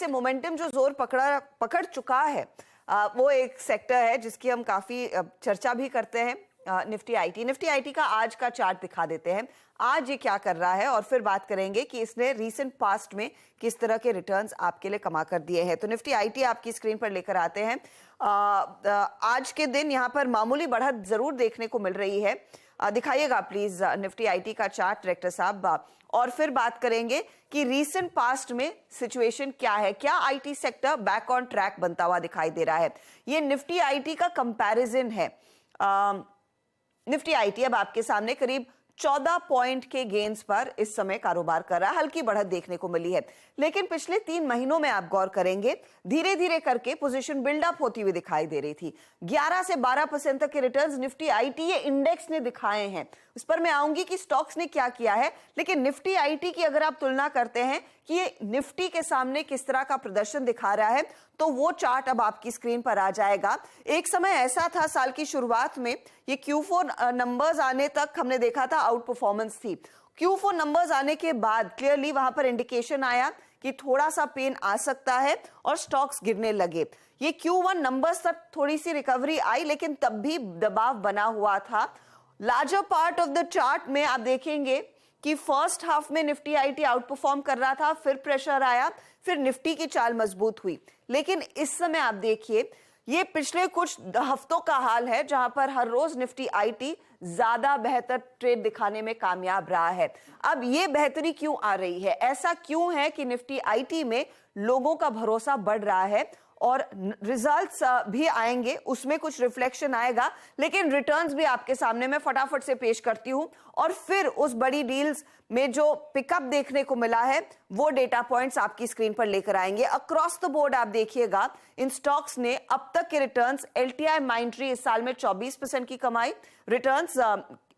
वैसे मोमेंटम जो जोर पकड़ चुका है वो एक सेक्टर है जिसकी हम काफी चर्चा भी करते हैं, निफ्टी आईटी का आज का चार्ट दिखा देते हैं। आज ये क्या कर रहा है और फिर बात करेंगे कि इसने रीसेंट पास्ट में किस तरह के रिटर्न्स आपके लिए कमा कर दिए हैं। तो निफ्टी आईटी आपकी स्क्रीन पर लेकर आते हैं। आज के दिन यहाँ पर मामूली बढ़त जरूर देखने को मिल रही है। दिखाइएगा प्लीज निफ्टी आईटी का चार्ट डायरेक्टर साहब, और फिर बात करेंगे कि रीसेंट पास्ट में सिचुएशन क्या है, क्या IT sector back on track बनता हुआ दिखाई दे रहा है। ये निफ्टी आईटी का कंपैरिजन है। निफ्टी आईटी अब आपके सामने करीब 14 पॉइंट के गेन्स पर इस समय कारोबार कर रहा है। हल्की बढ़त देखने को मिली है, लेकिन पिछले 3 महीनों में आप गौर करेंगे धीरे धीरे करके पोजीशन बिल्डअप होती हुई दिखाई दे रही थी। 11 से 12% तक के रिटर्न्स निफ्टी आईटी इंडेक्स ने दिखाए हैं। उस पर मैं आऊंगी कि स्टॉक्स ने क्या किया है, लेकिन निफ्टी आईटी की अगर आप तुलना करते हैं कि ये निफ्टी के सामने किस तरह का प्रदर्शन दिखा रहा है, तो वो चार्ट अब आपकी स्क्रीन पर आ जाएगा। एक समय ऐसा था साल की शुरुआत में, ये Q4 नंबर्स आने तक हमने देखा था आउट परफॉर्मेंस थी। Q4 नंबर्स आने के बाद क्लियरली वहां पर इंडिकेशन आया कि थोड़ा सा पेन आ सकता है और स्टॉक्स गिरने लगे। ये Q1 नंबर्स तक थोड़ी सी रिकवरी आई, लेकिन तब भी दबाव बना हुआ था। Larger part of the chart में आप देखेंगे कि फर्स्ट हाफ में निफ्टी आईटी आउट परफॉर्म कर रहा था, फिर प्रेशर आया, फिर निफ्टी की चाल मजबूत हुई। लेकिन इस समय आप देखिए ये पिछले कुछ हफ्तों का हाल है जहां पर हर रोज निफ्टी आईटी ज्यादा बेहतर ट्रेड दिखाने में कामयाब रहा है। अब ये बेहतरी क्यों आ रही है, ऐसा क्यों है कि निफ्टी आईटी में लोगों का भरोसा बढ़ रहा है और रिजल्ट्स भी आएंगे, उसमें कुछ रिफ्लेक्शन आएगा। लेकिन रिटर्न्स भी आपके सामने मैं फटाफट से पेश करती हूं और फिर उस बड़ी डील्स में जो पिकअप देखने को मिला है वो डेटा पॉइंट्स आपकी स्क्रीन पर लेकर आएंगे। अक्रॉस द बोर्ड आप देखिएगा इन स्टॉक्स ने अब तक के रिटर्न्स, एलटीआई माइंडट्री इस साल में 24% की कमाई रिटर्न्स,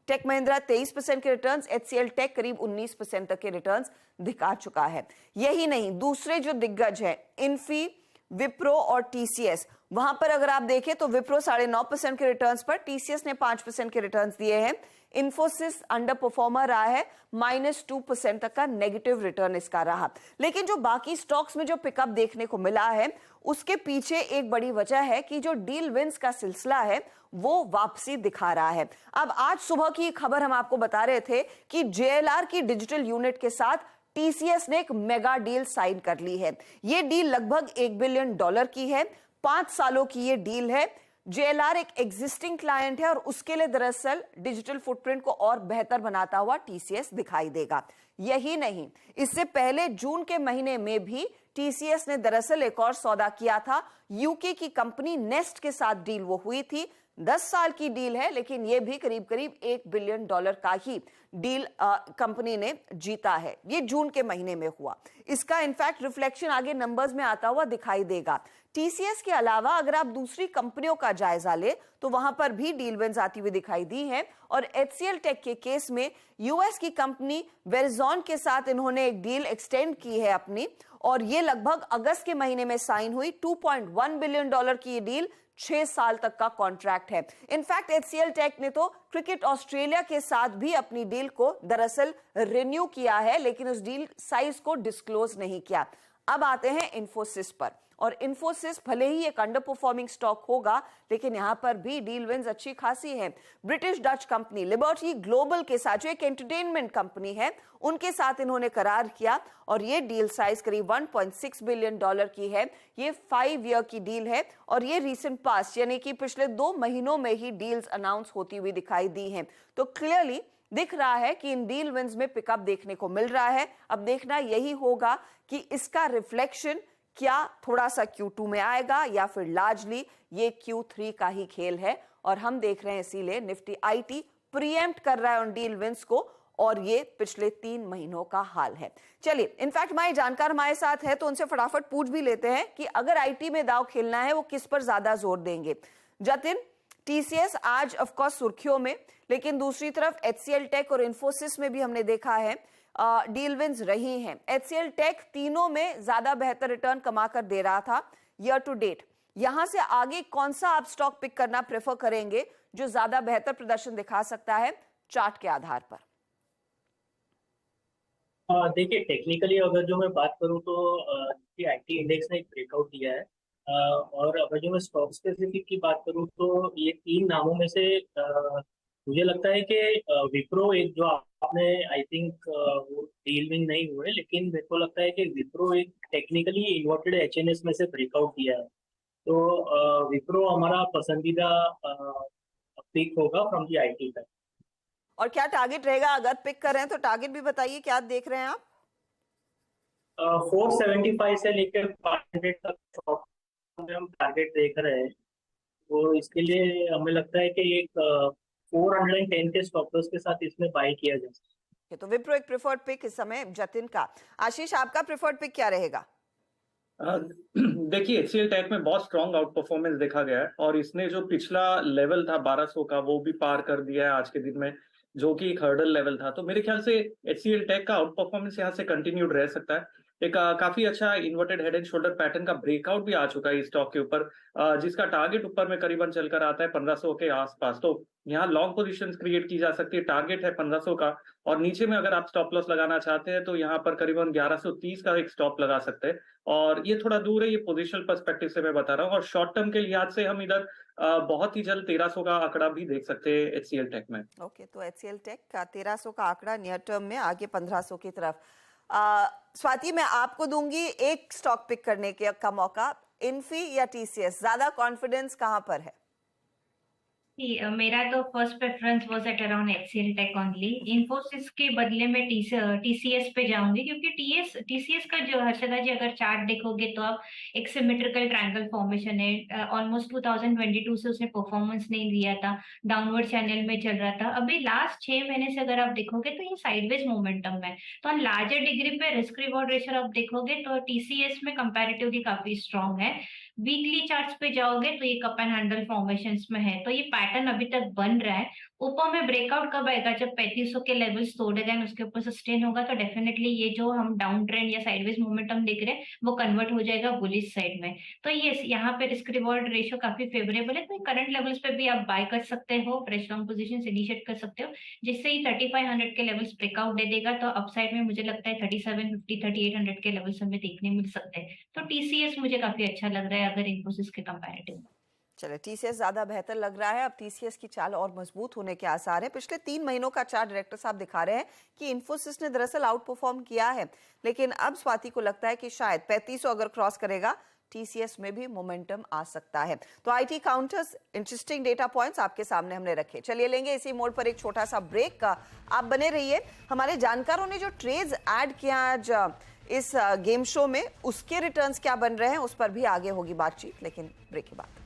टेक महिंद्रा 23% के रिटर्न्स, एचसीएल टेक करीब 19% तक के रिटर्न्स दिखा चुका है। यही नहीं, दूसरे जो दिग्गज हैं इन्फी, विप्रो और टीसीएस, वहां पर अगर आप देखें तो विप्रो 9.5% के रिटर्न्स पर, टीसीएस ने 5% के रिटर्न्स दिए हैं। इन्फोसिस अंडर परफॉर्मर रहा है, -2% तक का नेगेटिव रिटर्न इसका रहा। लेकिन जो बाकी स्टॉक्स में जो पिकअप देखने को मिला है उसके पीछे एक बड़ी वजह है कि जो डील विंस का सिलसिला है वो वापसी दिखा रहा है। अब आज सुबह की खबर हम आपको बता रहे थे कि जेएलआर की डिजिटल यूनिट के साथ टीसीएस ने एक मेगा डील साइन कर ली है। यह डील लगभग $1 बिलियन की है, 5 सालों की ये डील है। जेएलआर एक एग्जिस्टिंग क्लाइंट है और उसके लिए दरअसल डिजिटल फुटप्रिंट को और बेहतर बनाता हुआ टीसीएस दिखाई देगा। यही नहीं, इससे पहले जून के महीने में भी टीसीएस ने दरअसल एक और सौदा किया था। यूके की कंपनी नेस्ट के साथ डील वो हुई थी, 10 साल की डील है, लेकिन यह भी करीब करीब $1 बिलियन का ही डील कंपनी ने जीता है। ये जून के महीने में हुआ। इसका इनफैक्ट रिफ्लेक्शन आगे नंबर्स में आता हुआ दिखाई देगा। टीसीएस के अलावा अगर आप दूसरी कंपनियों का जायजा ले तो वहां पर भी डील विंस आती हुई दिखाई दी है। और एचसीएल टेक के केस में यूएस की कंपनी वेरिजॉन के साथ इन्होंने एक डील एक्सटेंड की है अपनी, और ये लगभग अगस्त के महीने में साइन हुई। $2.1 बिलियन की ये डील 6 साल तक का कॉन्ट्रैक्ट है। इनफैक्ट एचसीएल टेक ने तो क्रिकेट ऑस्ट्रेलिया के साथ भी अपनी डील को दरअसल रिन्यू किया है, लेकिन उस डील साइज को डिस्क्लोज नहीं किया। अब आते हैं इन्फोसिस पर, और इन्फोसिस भले ही एक अंडर परफॉर्मिंग स्टॉक होगा, लेकिन यहां पर भी डील विंस अच्छी खासी है। British Dutch company liberty global के साथ, जो एक एंटरटेनमेंट कंपनी है, उनके साथ इन्होंने करार किया और ये डील साइज करीब $1.6 बिलियन की है। ये 5 ईयर की डील है और ये रीसेंट पास्ट यानी कि पिछले 2 महीनों में ही डील्स अनाउंस होती हुई दिखाई दी हैं। तो क्लियरली दिख रहा है कि इन डील विंस में पिकअप देखने को मिल रहा है। अब देखना यही होगा कि इसका रिफ्लेक्शन क्या थोड़ा सा Q2 में आएगा या फिर लार्जली ये Q3 का ही खेल है। और हम देख रहे हैं इसीलिए निफ्टी आईटी प्रीएम्प्ट कर रहा है उन डील विंस को, और ये पिछले 3 महीनों का हाल है। चलिए, इनफैक्ट हमारे जानकार हमारे साथ है तो उनसे फटाफट पूछ भी लेते हैं कि अगर आईटी में दांव खेलना है वो किस पर ज्यादा जोर देंगे। जतिन, टीसीएस आज ऑफ कोर्स सुर्खियों में, लेकिन दूसरी तरफ एचसीएल टेक और इन्फोसिस में भी हमने देखा है डील विंस रही हैं। एचसीएल टेक तीनों में ज्यादा बेहतर रिटर्न कमा कर दे रहा था ईयर टू डेट। यहां से आगे कौन सा आप स्टॉक पिक करना प्रेफर करेंगे जो ज्यादा बेहतर प्रदर्शन दिखा सकता है चार्ट के आधार पर? देखिए, टेक्निकली अगर जो मैं बात करूँ तो आईटी इंडेक्स ने एक ब्रेकआउट दिया है। और अगर जो मैं स्टॉक स्पेसिफिक की बात करूँ तो ये तीन नामों में से मुझे लगता है कि विप्रो एक जो आपने आई थिंक वो डील में नहीं हुए, लेकिन मेरे को लगता है कि विप्रो एक टेक्निकली इन्वर्टेड एचएनएस में से ब्रेकआउट दिया है। तो विप्रो हमारा पसंदीदा पिक होगा फ्रॉम दी आईटी का। और क्या टारगेट रहेगा अगर पिक कर रहे हैं तो टारगेट भी बताइए, क्या देख रहे हैं आप? 475 से लेकर 500 तक स्टॉक में हम टारगेट देख रहे हैं। तो इसके लिए हमें लगता है कि एक 410 के स्टॉप लॉस के साथ इसमें बाय किया जा सकता तो विप्रो एक प्रेफर्ड पिक इस समय जतिन का। आशीष, आपका प्रेफर्ड पिक क्या रहेगा? अ, देखिए, एचसीएल टेक में बहुत स्ट्रॉन्ग आउट परफॉर्मेंस देखा गया है और इसने जो पिछला लेवल था 1200 का वो भी पार कर दिया है आज के दिन में, जो कि एक हर्डल लेवल था। तो मेरे ख्याल से एचसीएल टेक का आउट परफॉर्मेंस यहाँ से कंटिन्यूड रह सकता है। एक काफी अच्छा inverted head and shoulder pattern का ब्रेकआउट भी आ चुका है इस स्टॉक के ऊपर, जिसका टारगेट ऊपर में करीबन चलकर आता है 1500 के आसपास। तो यहाँ लॉन्ग पोजीशंस क्रिएट की जा सकती है, टारगेट है 1500 का। और नीचे में अगर आप स्टॉप लॉस लगाना चाहते हैं तो यहाँ पर करीबन 1130 का एक स्टॉप लगा सकते हैं। और ये थोड़ा दूर है, ये पोजिशनल पर्सपेक्टिव से मैं बता रहा हूँ। और शॉर्ट टर्म के लिहाज से हम इधर बहुत ही जल्द 1300 का आंकड़ा भी देख सकते हैं एचसीएल टेक में। ओके, तो एचसीएल टेक का 1300 का आंकड़ा नियर टर्म में, आगे 1500 की तरफ। स्वाति, मैं आपको दूंगी एक स्टॉक पिक करने का मौका, इन्फी या टीसीएस, ज्यादा कॉन्फिडेंस कहां पर है? मेरा तो first preference was at around HCL Tech only. Infosys के बदले में टीसीएस पे जाऊंगी, क्योंकि टीसीएस का जो हर्षदा जी अगर चार्ट देखोगे तो आप एक सिमेट्रिकल ट्रायंगल फॉर्मेशन है। ऑलमोस्ट 2022 से उसने परफॉर्मेंस नहीं दिया था, डाउनवर्ड चैनल में चल रहा था। अभी लास्ट 6 महीने से अगर आप देखोगे तो ये साइडवेज मोमेंटम है। तो लार्जर डिग्री पे रिस्क रिवॉर्ड रेशियो आप देखोगे तो टीसीएस में कंपैरेटिवली काफी स्ट्रॉन्ग है। वीकली चार्ट्स पे जाओगे तो ये कप एंड हैंडल फॉर्मेशंस में है, तो ये पैटर्न अभी तक बन रहा है। ऊपर में ब्रेकआउट कब आएगा? जब 3500 के लेवल्स तोड़े गए, उसके ऊपर सस्टेन होगा तो डेफिनेटली ये जो हम डाउन ट्रेंड या साइडवेज मोमेंटम देख रहे हैं वो कन्वर्ट हो जाएगा बुलिश साइड में। तो ये यहाँ पे रिस्क रिवॉर्ड रेशियो काफी फेवरेबल है, तो करंट लेवल्स पे भी आप बाय कर सकते हो, फ्रेश लॉन्ग पोजीशन इनिशिएट कर सकते हो। जिससे ही 3500 के लेवल्स ब्रेकआउट दे देगा तो अपसाइड में मुझे लगता है 3750 3800 के लेवल्स हमें देखने मिल सकते हैं। तो टीसीएस मुझे काफी अच्छा लग रहा है अगर इन्फोसिस के कंपैरेटिव। चले, टीसीएस ज्यादा बेहतर लग रहा है। अब टीसीएस की चाल और मजबूत होने के आसार हैं। पिछले 3 महीनों का चार्ट डायरेक्टर साहब दिखा रहे हैं कि इन्फोसिस ने दरअसल आउट परफॉर्म किया है, लेकिन अब स्वाति को लगता है कि शायद 3500 अगर क्रॉस करेगा टीसीएस में भी मोमेंटम आ सकता है। तो IT counters, interesting data points आपके सामने हमने रखे। चलिए लेंगे इसी मोड पर एक छोटा सा ब्रेक का। आप बने रहिए। हमारे जानकारों ने जो ट्रेड्स ऐड किया आज इस गेम शो में, उसके रिटर्न्स क्या बन रहे हैं उस पर भी आगे होगी बातचीत, लेकिन ब्रेक के बाद।